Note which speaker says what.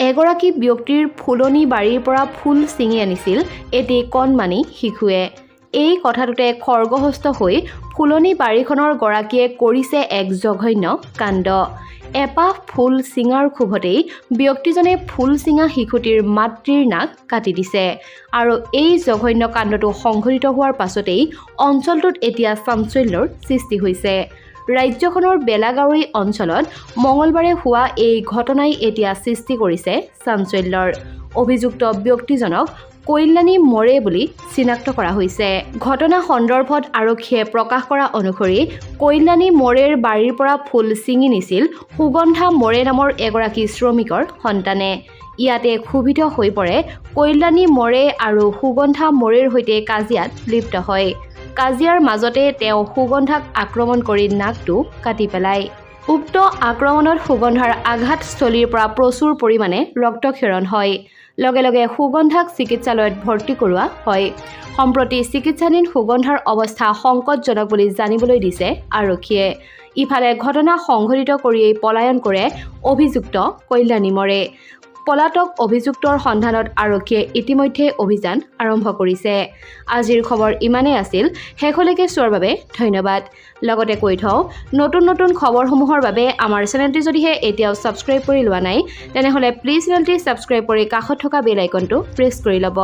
Speaker 1: এগৰাকী ব্যক্তিৰ ফুলনি বাৰীৰ পৰা ফুল ছিঙি আনিছিল এটি কণমানি শিশুৱে। এই কথাটোতে খৰ্গহস্ত হৈ ফুলনি বাৰীখনৰ গৰাকীয়ে কৰিছে এক জঘন্য কাণ্ড। এপাহ ফুল ছিঙাৰ ক্ষোভতেই ব্যক্তিজনে ফুল ছিঙা শিশুটিৰ মাতৃৰ নাক কাটি দিছে। আৰু এই জঘন্য কাণ্ডটো সংঘটিত হোৱাৰ পাছতেই অঞ্চলটোত এতিয়া চাঞ্চল্যৰ সৃষ্টি হৈছে। ৰাজ্যখনৰ বেলাগাঁৱৰী অঞ্চলত মঙলবাৰে হোৱা এই ঘটনাই এতিয়া সৃষ্টি কৰিছে চাঞ্চল্যৰ। অভিযুক্ত ব্যক্তিজনক কল্যাণী মৰে বুলি চিনাক্ত কৰা হৈছে। ঘটনা সন্দৰ্ভত আৰক্ষীয়ে প্ৰকাশ কৰা অনুসৰি কল্যাণী মৰেৰ বাৰীৰ পৰা ফুল ছিঙি নিছিল সুগন্ধা মৰে নামৰ এগৰাকী শ্ৰমিকৰ সন্তানে। ইয়াতে ক্ষোভিত হৈ পৰে কল্যাণী মৰে আৰু সুগন্ধা মৰেৰ সৈতে কাজিয়াত লিপ্ত হয়। কাজিয়াৰ মাজতে তেওঁ সুগন্ধাক আক্ৰমণ কৰি নাকটো কাটি পেলায়। উক্ত আক্ৰমণত সুগন্ধাৰ আঘাতস্থলীৰ পৰা প্ৰচুৰ পৰিমাণে ৰক্তক্ষৰণ হয়। লগে লগে সুগন্ধাক চিকিৎসালয়ত ভৰ্তি কৰোৱা হয়। সম্প্ৰতি চিকিৎসাধীন সুগন্ধাৰ অৱস্থা সংকটজনক বুলি জানিবলৈ দিছে আৰক্ষীয়ে। ইফালে ঘটনা সংঘটিত কৰিয়েই পলায়ন কৰে অভিযুক্ত কল্যাণী মৰে। পলাতক অভিযুক্তৰ সন্ধানত আৰক্ষীয়ে ইতিমধ্যে অভিযান আৰম্ভ কৰিছে। আজিৰ খবৰ ইমানেই আছিল। শেষলৈকে চোৱাৰ বাবে ধন্যবাদ। লগতে কৈ থওঁ, নতুন নতুন খবৰসমূহৰ বাবে আমাৰ চেনেলটি যদিহে এতিয়াও ছাবস্ক্ৰাইব কৰি লোৱা নাই তেনেহ'লে প্লিজ চেনেলটি ছাবস্ক্ৰাইব কৰি কাষত থকা বেল আইকনটো প্ৰেছ কৰি ল'ব।